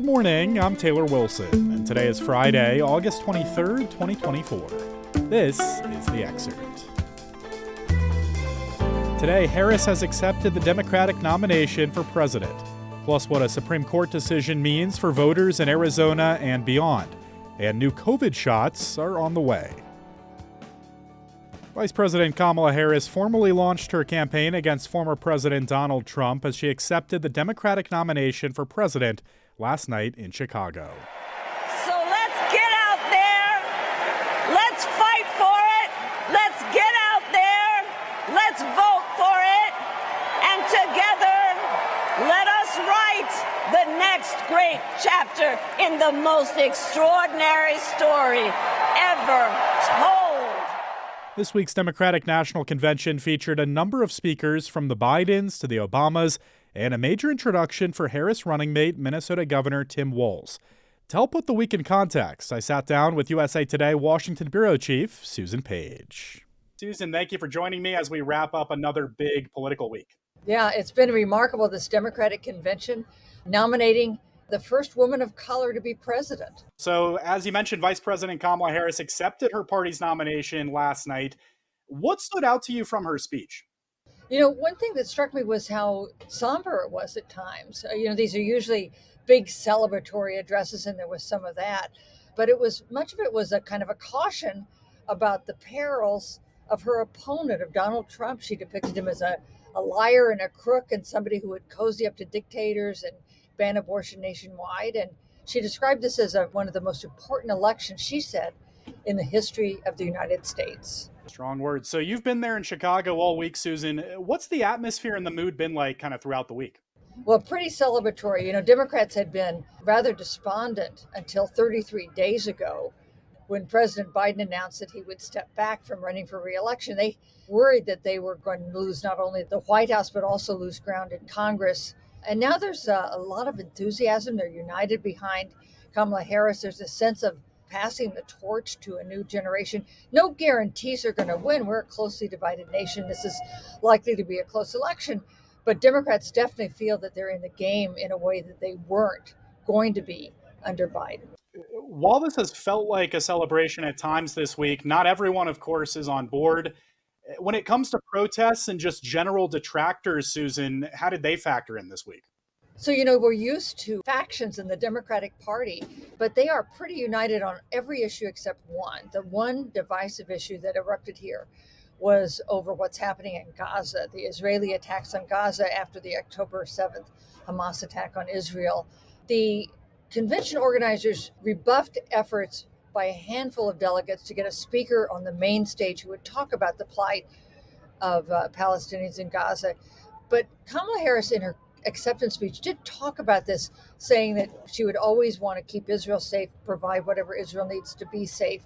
Good morning, I'm Taylor Wilson, and today is Friday, August 23rd, 2024. This is The Excerpt. Today, Harris has accepted the Democratic nomination for president, plus what a Supreme Court decision means for voters in Arizona and beyond. And new COVID shots are on the way. Vice President Kamala Harris formally launched her campaign against former President Donald Trump as she accepted the Democratic nomination for president last night in Chicago. So let's get out there. Let's fight for it. Let's get out there. Let's vote for it. And together, let us write the next great chapter in the most extraordinary story ever told. This week's Democratic National Convention featured a number of speakers from the Bidens to the Obamas and a major introduction for Harris running mate Minnesota Governor Tim Walz. To help put the week in context, I sat down with USA Today Washington Bureau Chief Susan Page. Susan, thank you for joining me as we wrap up another big political week. Yeah, it's been remarkable, this Democratic convention nominating the first woman of color to be president. So, as you mentioned, Vice President Kamala Harris accepted her party's nomination last night. What stood out to you from her speech? You know, one thing that struck me was how somber it was at times. These are usually big celebratory addresses, and there was some of that. But much of it was a kind of a caution about the perils of her opponent, of Donald Trump. She depicted him as a liar and a crook and somebody who would cozy up to dictators and ban abortion nationwide. And she described this as one of the most important elections, she said, in the history of the United States. Strong words. So you've been there in Chicago all week, Susan. What's the atmosphere and the mood been like kind of throughout the week? Well, pretty celebratory. Democrats had been rather despondent until 33 days ago when President Biden announced that he would step back from running for re-election. They worried that they were going to lose not only the White House, but also lose ground in Congress. And now there's a lot of enthusiasm. They're united behind Kamala Harris. There's a sense of passing the torch to a new generation. No guarantees are going to win. We're a closely divided nation. This is likely to be a close election. But Democrats definitely feel that they're in the game in a way that they weren't going to be under Biden. While this has felt like a celebration at times this week, not everyone, of course, is on board. When it comes to protests and just general detractors, Susan, how did they factor in this week? So, we're used to factions in the Democratic Party, but they are pretty united on every issue except one. The one divisive issue that erupted here was over what's happening in Gaza, the Israeli attacks on Gaza after the October 7th Hamas attack on Israel. The convention organizers rebuffed efforts by a handful of delegates to get a speaker on the main stage who would talk about the plight of Palestinians in Gaza. But Kamala Harris, in her acceptance speech, did talk about this, saying that she would always want to keep Israel safe, provide whatever Israel needs to be safe.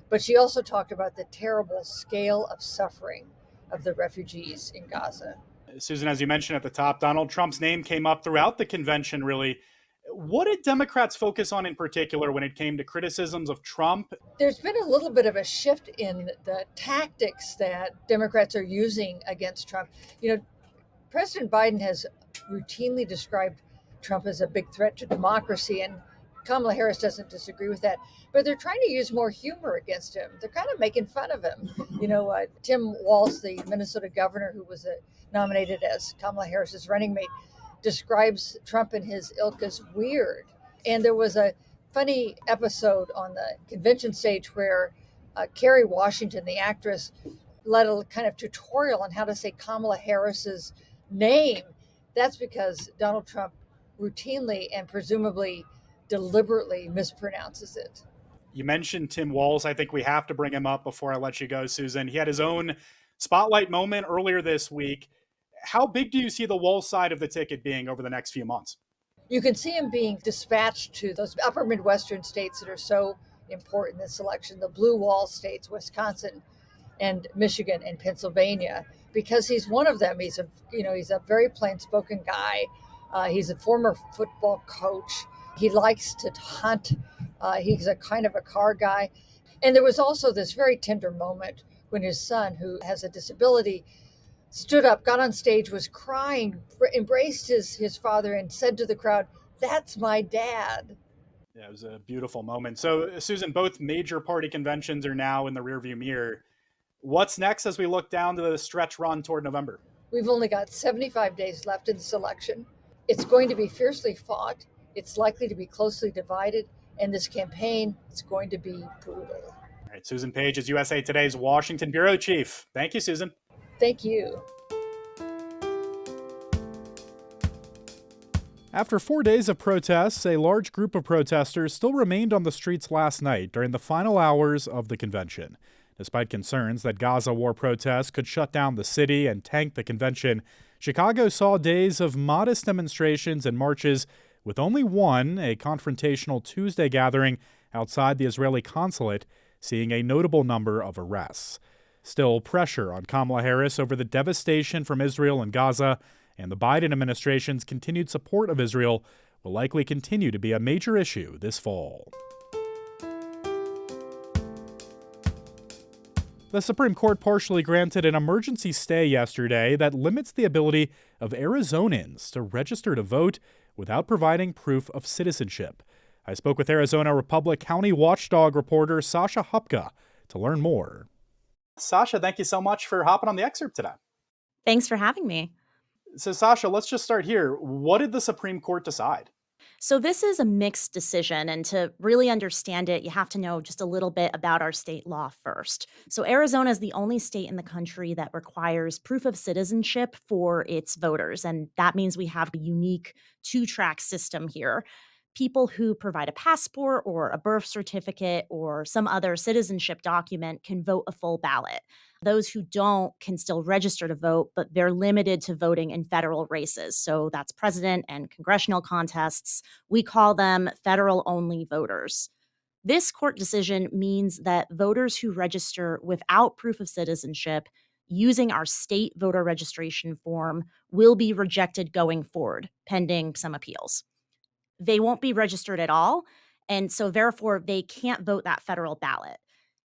But she also talked about the terrible scale of suffering of the refugees in Gaza. Susan, as you mentioned at the top, Donald Trump's name came up throughout the convention, really. What did Democrats focus on in particular when it came to criticisms of Trump? There's been a little bit of a shift in the tactics that Democrats are using against Trump. President Biden has routinely described Trump as a big threat to democracy, and Kamala Harris doesn't disagree with that. But they're trying to use more humor against him. They're kind of making fun of him. Tim Walz, the Minnesota governor who was nominated as Kamala Harris's running mate, describes Trump and his ilk as weird. And there was a funny episode on the convention stage where Kerry Washington, the actress, led a kind of tutorial on how to say Kamala Harris's name. That's because Donald Trump routinely and presumably deliberately mispronounces it. You mentioned Tim Walz. I think we have to bring him up before I let you go, Susan. He had his own spotlight moment earlier this week. How big do you see the Walz side of the ticket being over the next few months? You can see him being dispatched to those upper Midwestern states that are so important in this election, the blue wall states, Wisconsin and Michigan and Pennsylvania, because he's one of them. He's a very plain-spoken guy. He's a former football coach. He likes to hunt. He's a kind of a car guy. And there was also this very tender moment when his son, who has a disability, stood up, got on stage, was crying, embraced his father and said to the crowd, That's my dad. Yeah, it was a beautiful moment. So, Susan, both major party conventions are now in the rearview mirror. What's next as we look down to the stretch run toward November? We've only got 75 days left in this election. It's going to be fiercely fought. It's likely to be closely divided. And this campaign is going to be brutal. All right, Susan Page is USA Today's Washington Bureau Chief. Thank you, Susan. Thank you. After 4 days of protests, a large group of protesters still remained on the streets last night during the final hours of the convention. Despite concerns that Gaza war protests could shut down the city and tank the convention, Chicago saw days of modest demonstrations and marches, with only one, a confrontational Tuesday gathering outside the Israeli consulate, seeing a notable number of arrests. Still, pressure on Kamala Harris over the devastation from Israel and Gaza and the Biden administration's continued support of Israel will likely continue to be a major issue this fall. The Supreme Court partially granted an emergency stay yesterday that limits the ability of Arizonans to register to vote without providing proof of citizenship. I spoke with Arizona Republic County watchdog reporter Sasha Hupka to learn more. Sasha, thank you so much for hopping on the Excerpt today. Thanks for having me. So, Sasha, let's just start here. What did the Supreme Court decide? So this is a mixed decision, and to really understand it, you have to know just a little bit about our state law first. So Arizona is the only state in the country that requires proof of citizenship for its voters, and that means we have a unique two-track system here. People who provide a passport or a birth certificate or some other citizenship document can vote a full ballot. Those who don't can still register to vote, but they're limited to voting in federal races. So that's president and congressional contests. We call them federal-only voters. This court decision means that voters who register without proof of citizenship using our state voter registration form will be rejected going forward, pending some appeals. They won't be registered at all, and so therefore they can't vote that federal ballot.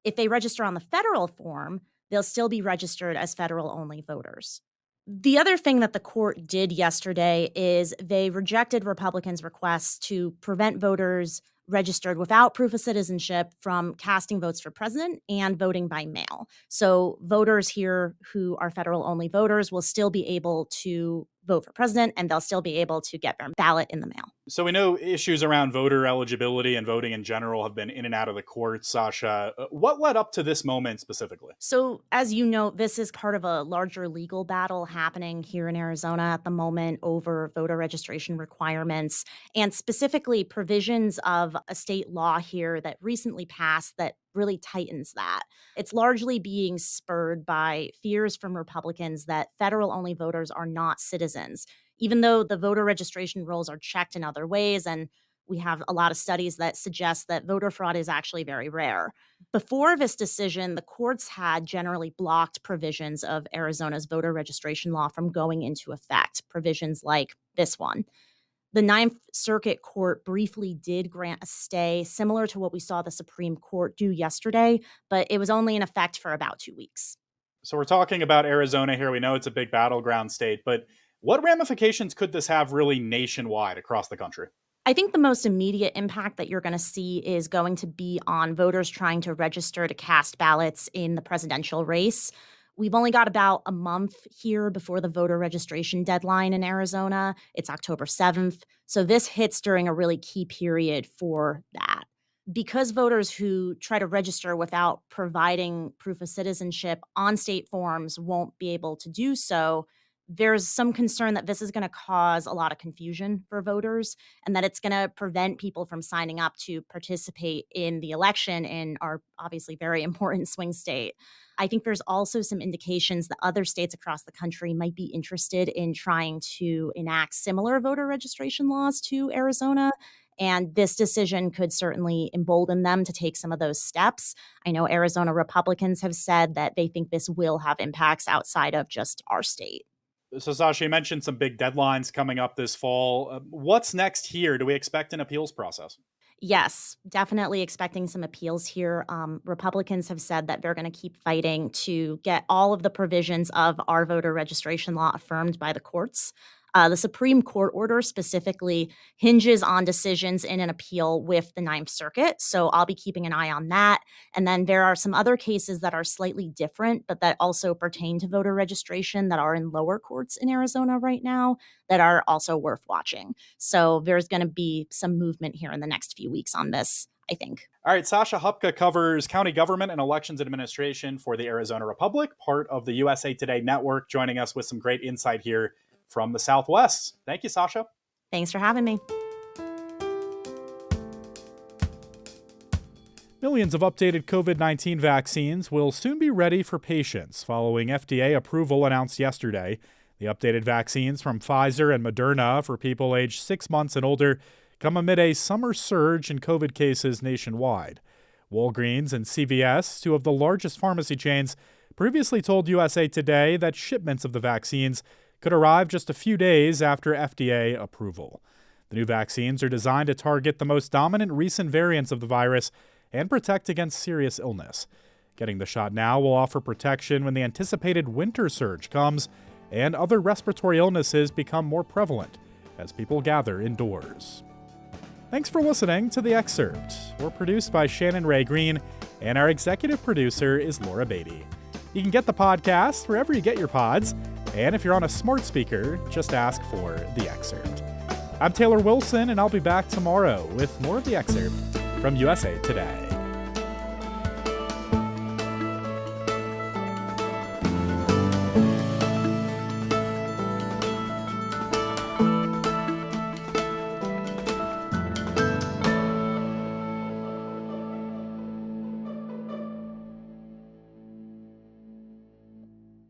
If they register on the federal form, they'll still be registered as federal-only voters. The other thing that the court did yesterday is they rejected Republicans' requests to prevent voters registered without proof of citizenship from casting votes for president and voting by mail. So voters here who are federal-only voters will still be able to vote for president, and they'll still be able to get their ballot in the mail. So we know issues around voter eligibility and voting in general have been in and out of the courts, Sasha. What led up to this moment specifically? So, as you know, this is part of a larger legal battle happening here in Arizona at the moment over voter registration requirements and specifically provisions of a state law here that recently passed that really tightens that. It's largely being spurred by fears from Republicans that federal-only voters are not citizens, even though the voter registration rolls are checked in other ways, and we have a lot of studies that suggest that voter fraud is actually very rare. Before this decision, the courts had generally blocked provisions of Arizona's voter registration law from going into effect, provisions like this one. The Ninth Circuit Court briefly did grant a stay, similar to what we saw the Supreme Court do yesterday, but it was only in effect for about 2 weeks. So we're talking about Arizona here. We know it's a big battleground state, but what ramifications could this have really nationwide across the country? I think the most immediate impact that you're going to see is going to be on voters trying to register to cast ballots in the presidential race. We've only got about a month here before the voter registration deadline in Arizona. It's October 7th. So this hits during a really key period for that. Because voters who try to register without providing proof of citizenship on state forms won't be able to do so, there's some concern that this is going to cause a lot of confusion for voters and that it's going to prevent people from signing up to participate in the election in our obviously very important swing state. I think there's also some indications that other states across the country might be interested in trying to enact similar voter registration laws to Arizona. And this decision could certainly embolden them to take some of those steps. I know Arizona Republicans have said that they think this will have impacts outside of just our state. So, Sasha, you mentioned some big deadlines coming up this fall. What's next here? Do we expect an appeals process? Yes, definitely expecting some appeals here. Republicans have said that they're going to keep fighting to get all of the provisions of our voter registration law affirmed by the courts. The Supreme Court order specifically hinges on decisions in an appeal with the Ninth Circuit, so I'll be keeping an eye on that. And then there are some other cases that are slightly different, but that also pertain to voter registration that are in lower courts in Arizona right now that are also worth watching. So there's going to be some movement here in the next few weeks on this, I think. All right, Sasha Hupka covers county government and elections administration for the Arizona Republic, part of the USA Today network, joining us with some great insight here from the Southwest. Thank you, Sasha. Thanks for having me. Millions of updated COVID-19 vaccines will soon be ready for patients following FDA approval announced yesterday. The updated vaccines from Pfizer and Moderna for people aged 6 months and older come amid a summer surge in COVID cases nationwide. Walgreens and CVS, two of the largest pharmacy chains, previously told USA Today that shipments of the vaccines could arrive just a few days after FDA approval. The new vaccines are designed to target the most dominant recent variants of the virus and protect against serious illness. Getting the shot now will offer protection when the anticipated winter surge comes and other respiratory illnesses become more prevalent as people gather indoors. Thanks for listening to The Excerpt. We're produced by Shannon Ray Green, and our executive producer is Laura Beatty. You can get the podcast wherever you get your pods, and if you're on a smart speaker, just ask for The Excerpt. I'm Taylor Wilson, and I'll be back tomorrow with more of The Excerpt from USA Today.